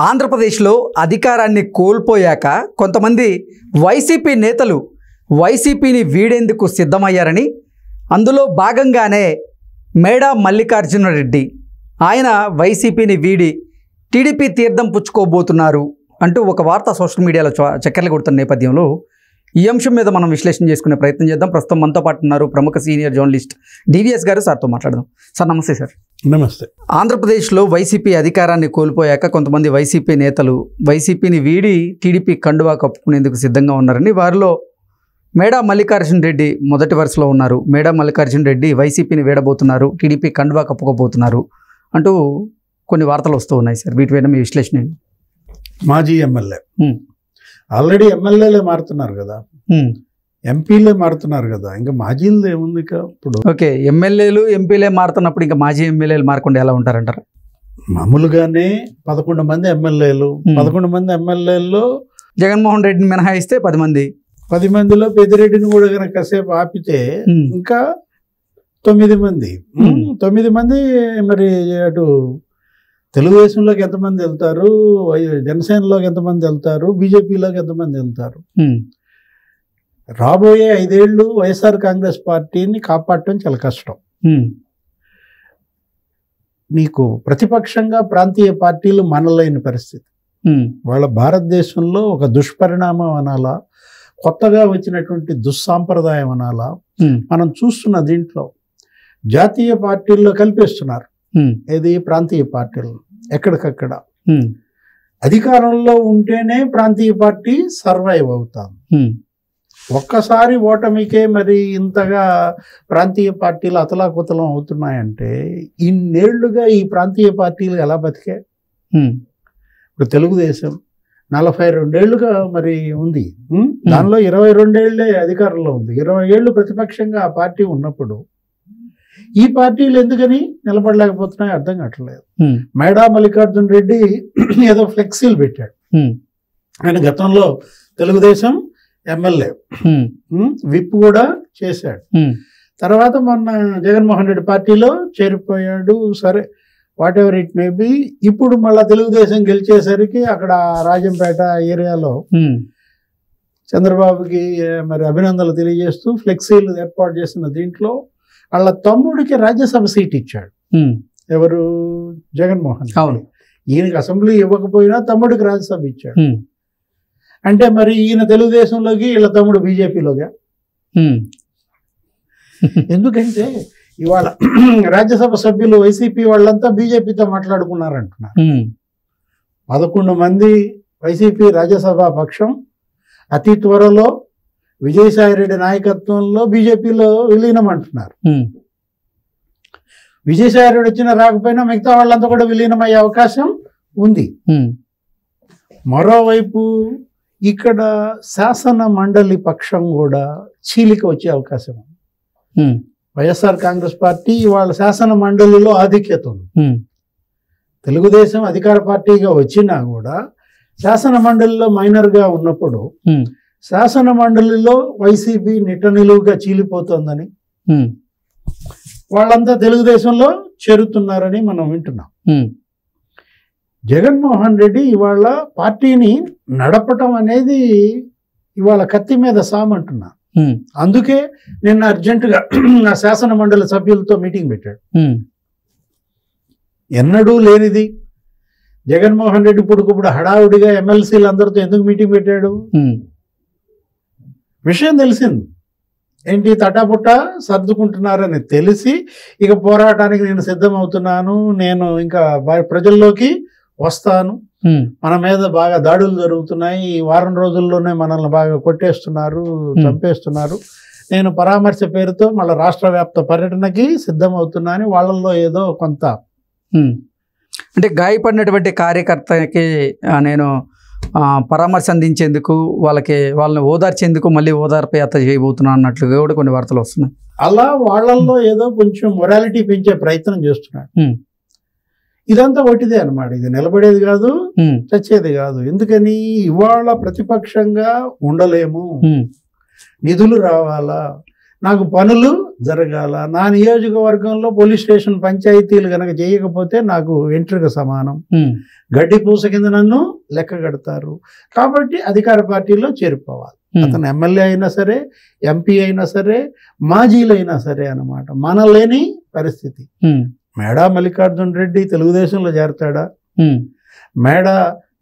ఆంధ్రప్రదేశ్లో అధికారాన్ని కోల్పోయాక కొంతమంది వైసీపీ నేతలు వైసీపీని వీడేందుకు సిద్ధమయ్యారని, అందులో భాగంగానే మేడా మల్లికార్జున రెడ్డి ఆయన వైసీపీని వీడి టీడీపీ తీర్థం పుచ్చుకోబోతున్నారు అంటూ ఒక వార్త సోషల్ మీడియాలో చక్కర్లు కొడుతున్న నేపథ్యంలో ఈ అంశం మీద మనం విశ్లేషణ చేసుకునే ప్రయత్నం చేద్దాం. ప్రస్తుతం మనతో పాటు ఉన్నారు ప్రముఖ సీనియర్ జర్నలిస్ట్ డివిఎస్ గారు. సార్తో మాట్లాడదాం. సార్ నమస్తే. సార్ నమస్తే. ఆంధ్రప్రదేశ్లో వైసీపీ అధికారాన్ని కోల్పోయాక కొంతమంది వైసీపీ నేతలు వైసీపీని వీడి టీడీపీ కండువా కప్పుకునేందుకు సిద్ధంగా ఉన్నారని, వారిలో మేడా మల్లికార్జున రెడ్డి మొదటి వరుసలో ఉన్నారు. మేడా మల్లికార్జున రెడ్డి వైసీపీని వీడబోతున్నారు, టీడీపీ కండువా కప్పుకోబోతున్నారు అంటూ కొన్ని వార్తలు వస్తూ ఉన్నాయి. సార్ వీటిపైన మీ విశ్లేషణ ఏంటి? మాజీ ఎమ్మెల్యే ఆల్రెడీ ఎమ్మెల్యేలే మారుతున్నారు కదా, ఎంపీలే మారుతున్నారు కదా, ఇంకా మాజీలు ఏముంది ఇప్పుడు? ఓకే, ఎమ్మెల్యేలు ఎంపీలే మారుతున్నప్పుడు ఇంకా మాజీ ఎమ్మెల్యేలు మారకుండా ఎలా ఉంటారంటారు? మామూలుగానే 11 మంది ఎమ్మెల్యేలు, 11 మంది ఎమ్మెల్యేల్లో జగన్మోహన్ రెడ్డిని మినహాయిస్తే 10 మంది, 10 మందిలో పెద్దిరెడ్డిని కూడా కనుక కాసేపు ఆపితే ఇంకా 9 మంది. 9 మంది మరి అటు తెలుగుదేశంలోకి ఎంతమంది వెళ్తారు, జనసేనలోకి ఎంతమంది వెళ్తారు, బీజేపీలోకి ఎంతమంది వెళ్తారు? రాబోయే 5 ఏళ్ళు వైఎస్ఆర్ కాంగ్రెస్ పార్టీని కాపాడటం చాలా కష్టం. నీకు ప్రతిపక్షంగా ప్రాంతీయ పార్టీలు మనలేని పరిస్థితి. వాళ్ళ భారతదేశంలో ఒక దుష్పరిణామం అనాలా, కొత్తగా వచ్చినటువంటి దుస్సాంప్రదాయం అనాలా, మనం చూస్తున్న దీంట్లో జాతీయ పార్టీల్లో కల్పిస్తున్నారు. ఏది ప్రాంతీయ పార్టీలు ఎక్కడికక్కడ అధికారంలో ఉంటేనే ప్రాంతీయ పార్టీ సర్వైవ్ అవుతాం. ఒక్కసారి ఓటమికే మరి ఇంతగా ప్రాంతీయ పార్టీలు అతలాకుతలం అవుతున్నాయంటే ఇన్నేళ్లుగా ఈ ప్రాంతీయ పార్టీలు ఎలా బతికే? ఇప్పుడు తెలుగుదేశం 42 ఏళ్లుగా మరి ఉంది, దానిలో 22 ఏళ్లే అధికారంలో ఉంది, 20 ఏళ్ళు ప్రతిపక్షంగా ఆ పార్టీ ఉన్నప్పుడు ఈ పార్టీలు ఎందుకని నిలబడలేకపోతున్నాయో అర్థం కావట్లేదు. మేడా మల్లికార్జున రెడ్డి ఏదో ఫ్లెక్సీలు పెట్టాడు. ఆయన గతంలో తెలుగుదేశం ఎమ్మెల్యే, విప్ కూడా చేశాడు. తర్వాత మొన్న జగన్మోహన్ రెడ్డి పార్టీలో చేరిపోయాడు. సరే, what ever it may be. ఇప్పుడు మళ్ళీ తెలుగుదేశం గెలిచేసరికి అక్కడ రాజంపేట ఏరియాలో చంద్రబాబుకి మరి అభినందనలు తెలియజేస్తూ ఫ్లెక్సీలు ఏర్పాటు చేసిన దీంట్లో వాళ్ళ తమ్ముడికి రాజ్యసభ సీట్ ఇచ్చాడు. ఎవరు? జగన్మోహన్. ఈయనకి అసెంబ్లీ ఇవ్వకపోయినా తమ్ముడికి రాజ్యసభ ఇచ్చాడు. అంటే మరి ఈయన తెలుగుదేశంలోకి వీళ్ళ తమ్ముడు బీజేపీలోగా. ఎందుకంటే ఇవాళ రాజ్యసభ సభ్యులు వైసీపీ వాళ్ళంతా బీజేపీతో మాట్లాడుకున్నారంటున్నారు. 11 మంది వైసీపీ రాజ్యసభ పక్షం అతి త్వరలో విజయసాయిరెడ్డి నాయకత్వంలో బీజేపీలో విలీనం అంటున్నారు. విజయసాయిరెడ్డి వచ్చినా రాకపోయినా మిగతా వాళ్ళంతా కూడా విలీనమయ్యే అవకాశం ఉంది. మరోవైపు ఇక్కడ శాసన మండలి పక్షం కూడా చీలిక వచ్చే అవకాశం ఉంది. వైఎస్ఆర్ కాంగ్రెస్ పార్టీ వాళ్ళ శాసన మండలిలో ఆధిక్యత ఉంది. తెలుగుదేశం అధికార పార్టీగా వచ్చినా కూడా శాసన మండలిలో మైనర్గా ఉన్నప్పుడు శాసన మండలిలో వైసీపీ నిలువుగా చీలిపోతుందని వాళ్ళంతా తెలుగుదేశంలో చేరుతున్నారని మనం వింటున్నాం. జగన్మోహన్ రెడ్డి ఇవాళ పార్టీని నడపటం అనేది ఇవాళ కత్తి మీద సామంటున్నా. అందుకే నిన్న అర్జెంటుగా నా శాసన మండలి సభ్యులతో మీటింగ్ పెట్టాడు. ఎన్నడూ లేనిది జగన్మోహన్ రెడ్డి ఇప్పుడు హడావుడిగా ఎమ్మెల్సీలు అందరితో ఎందుకు మీటింగ్ పెట్టాడు? విషయం తెలిసింది ఏంటి, తటాపుట్ట సర్దుకుంటున్నారని తెలిసి ఇక పోరాటానికి నేను సిద్ధమవుతున్నాను, నేను ఇంకా ప్రజల్లోకి వస్తాను, మన మీద బాగా దాడులు జరుగుతున్నాయి, ఈ వారం రోజుల్లోనే మనల్ని బాగా కొట్టేస్తున్నారు, చంపేస్తున్నారు, నేను పరామర్శ పేరుతో మళ్ళీ రాష్ట్ర వ్యాప్త పర్యటనకి సిద్ధమవుతున్నాను. వాళ్ళల్లో ఏదో కొంత అంటే గాయపడినటువంటి కార్యకర్తకి నేను పరామర్శ అందించేందుకు వాళ్ళని ఓదార్చేందుకు మళ్ళీ ఓదార్పు యాత్ర చేయబోతున్నా అన్నట్లుగా కూడా కొన్ని వార్తలు వస్తున్నాయి. అలా వాళ్ళల్లో ఏదో కొంచెం మొరాలిటీ పెంచే ప్రయత్నం చేస్తున్నాడు. ఇదంతా ఒకటిదే అనమాట. ఇది నిలబడేది కాదు, చచ్చేది కాదు. ఎందుకని ఇవాళ ప్రతిపక్షంగా ఉండలేము, నిధులు రావాలా, నాకు పనులు జరగాల, నా నియోజకవర్గంలో పోలీస్ స్టేషన్ పంచాయతీలు కనుక చేయకపోతే నాకు వెంట్రుక సమానం, గడ్డి పూస కింద నన్ను లెక్క కడతారు. కాబట్టి అధికార పార్టీలో చేరిపోవాలి. అతను ఎమ్మెల్యే అయినా సరే, ఎంపీ అయినా సరే, మాజీలు అయినా సరే అన్నమాట. మనలేని పరిస్థితి. మేడా మల్లికార్జున రెడ్డి తెలుగుదేశంలో చేరతాడా? మేడా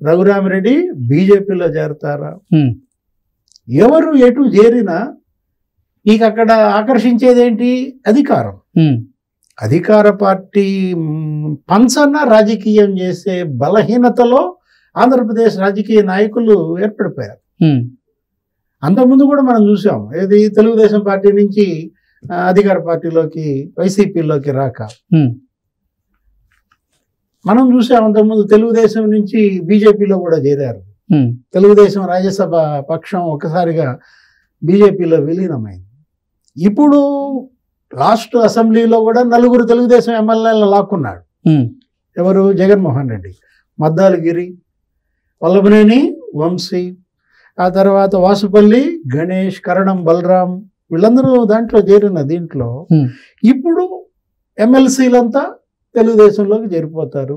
రఘురామిరెడ్డి బీజేపీలో చేరతారా? ఎవరు ఎటు చేరినా నీకు అక్కడ ఆకర్షించేదేంటి? అధికారం. అధికార పార్టీ పంచన రాజకీయం చేసే బలహీనతలో ఆంధ్రప్రదేశ్ రాజకీయ నాయకులు ఏర్పడిపోయారు. అంతకుముందు కూడా మనం చూసాం. ఏది తెలుగుదేశం పార్టీ నుంచి అధికార పార్టీలోకి వైసీపీలోకి రాక మనం చూసాం. అంతకుముందు తెలుగుదేశం నుంచి బీజేపీలో కూడా చేరారు. తెలుగుదేశం రాజ్యసభ పక్షం ఒకసారిగా బీజేపీలో విలీనమైంది. ఇప్పుడు లాస్ట్ అసెంబ్లీలో కూడా 4 తెలుగుదేశం ఎమ్మెల్యేలను లాక్కున్నాడు. ఎవరు? జగన్మోహన్ రెడ్డి. మద్దాలగిరి, వల్లభనేని వంశీ, ఆ తర్వాత వాసుపల్లి గణేష్, కరణం బలరాం, వీళ్ళందరూ దాంట్లో చేరిన దీంట్లో ఇప్పుడు ఎమ్మెల్సీలంతా తెలుగుదేశంలోకి చేరిపోతారు.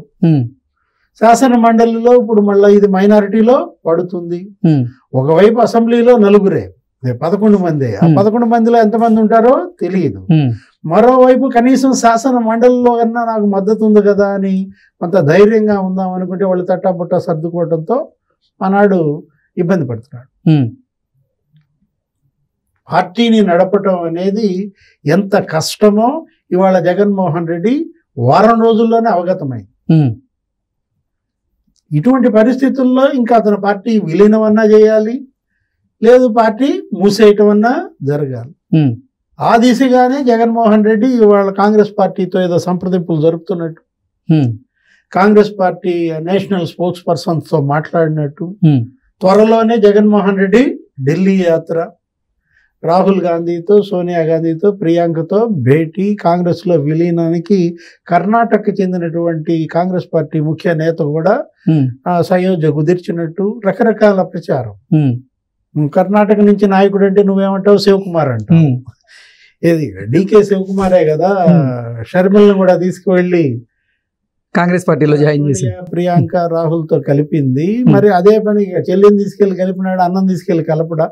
శాసన మండలిలో ఇప్పుడు మళ్ళీ ఇది మైనారిటీలో పడుతుంది. ఒకవైపు అసెంబ్లీలో 4 11 మంది. ఆ 11 మందిలో ఎంతమంది ఉంటారో తెలియదు. మరోవైపు కనీసం శాసన మండలిలో కన్నా నాకు మద్దతు ఉంది కదా అని కొంత ధైర్యంగా ఉందాం అనుకుంటే వాళ్ళు తట్టాబుట్టా సర్దుకోవడంతో ఆనాడు ఇబ్బంది పడుతున్నాడు. పార్టీని నడపటం అనేది ఎంత కష్టమో ఇవాళ జగన్మోహన్ రెడ్డి వారం రోజుల్లోనే అవగతమైంది. ఇటువంటి పరిస్థితుల్లో ఇంకా అతను పార్టీ విలీనమన్నా చేయాలి, లేదు పార్టీ మూసేయటం అన్నా జరగాలి. ఆ దిశగానే జగన్మోహన్ రెడ్డి ఇవాళ కాంగ్రెస్ పార్టీతో ఏదో సంప్రదింపులు జరుపుతున్నట్టు, కాంగ్రెస్ పార్టీ నేషనల్ స్పోక్స్ పర్సన్స్తో మాట్లాడినట్టు, త్వరలోనే జగన్మోహన్ రెడ్డి ఢిల్లీ యాత్ర, రాహుల్ గాంధీతో, సోనియా గాంధీతో, ప్రియాంకతో భేటీ, కాంగ్రెస్లో విలీనానికి కర్ణాటకకు చెందినటువంటి కాంగ్రెస్ పార్టీ ముఖ్య నేత కూడా సయోధ్య కుదిర్చినట్టు రకరకాల ప్రచారం. కర్ణాటక నుంచి నాయకుడు అంటే నువ్వేమంటావు? శివకుమార్ అంటావు. ఏది డీకే శివకుమారే కదా షర్మిలను కూడా తీసుకువెళ్ళి కాంగ్రెస్ పార్టీలో జాయిన్ చేసి ప్రియాంక రాహుల్తో కలిపింది. మరి అదే పని చెల్లిని తీసుకెళ్లి కలిపినాడు, అన్నం తీసుకెళ్లి కలపడా?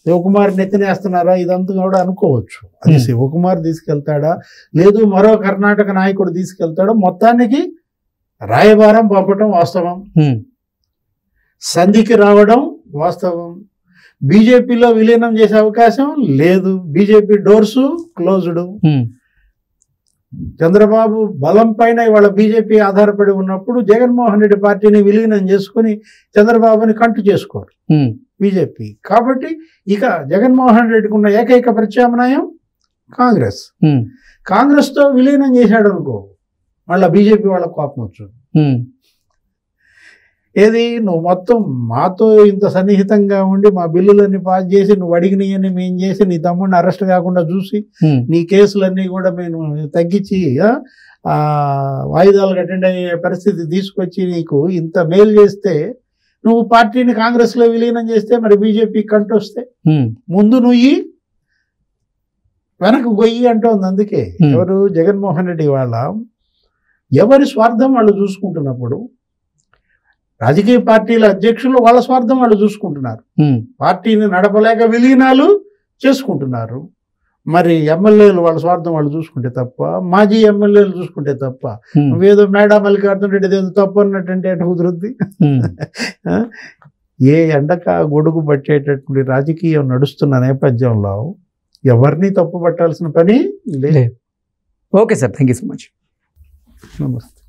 శివకుమార్ నెత్తినేస్తున్నారా? ఇదంతా కూడా అనుకోవచ్చు. అది శివకుమార్ తీసుకెళ్తాడా, లేదు మరో కర్ణాటక నాయకుడు తీసుకెళ్తాడో? మొత్తానికి రాయబారం పంపటం వాస్తవం, సంధికి రావడం వాస్తవం. బీజేపీలో విలీనం చేసే అవకాశం లేదు. BJP doors closed. చంద్రబాబు బలం పైన ఇవాళ బీజేపీ ఆధారపడి ఉన్నప్పుడు జగన్మోహన్ రెడ్డి పార్టీని విలీనం చేసుకుని చంద్రబాబుని కంటు చేసుకోరు బీజేపీ. కాబట్టి ఇక జగన్మోహన్ రెడ్డికి ఉన్న ఏకైక ప్రత్యామ్నాయం కాంగ్రెస్. కాంగ్రెస్తో విలీనం చేశాడు అనుకో, మళ్ళీ బీజేపీ వాళ్ళ కోపం వచ్చు. ఏది నువ్వు మొత్తం మాతో ఇంత సన్నిహితంగా ఉండి మా బిల్లులన్నీ పాస్ చేసి నువ్వు అడిగినవన్నీ మేము చేసి నీ తమ్ముడిని అరెస్ట్ కాకుండా చూసి నీ కేసులన్నీ కూడా మేము తగ్గించి వాయిదాలకు అటెండ్ అయ్యే పరిస్థితి తీసుకొచ్చి నీకు ఇంత మేలు చేస్తే నువ్వు పార్టీని కాంగ్రెస్లో విలీనం చేస్తే మరి బీజేపీ కంటొస్తే ముందు నువ్వు వెనక్కి గొయ్యి అంటోంది. అందుకే ఎవరు? జగన్మోహన్ రెడ్డి వాళ్ళ ఎవరి స్వార్థం వాళ్ళు చూసుకుంటున్నప్పుడు రాజకీయ పార్టీల అధ్యక్షులు వాళ్ళ స్వార్థం వాళ్ళు చూసుకుంటున్నారు, పార్టీని నడపలేక విలీనాలు చేసుకుంటున్నారు. మరి ఎమ్మెల్యేలు వాళ్ళ స్వార్థం వాళ్ళు చూసుకుంటే తప్ప, మాజీ ఎమ్మెల్యేలు చూసుకుంటే తప్ప, నువ్వేదో మేడా మల్లికార్జున రెడ్డి ఏదో తప్పు అన్నట్టంటే ఎటు కుదురుద్ది? ఏ ఎండక గొడుగు పట్టేటటువంటి రాజకీయం నడుస్తున్న నేపథ్యంలో ఎవరిని తప్పు పట్టాల్సిన పని లేదు. Okay sir, thank you so much. నమస్తే.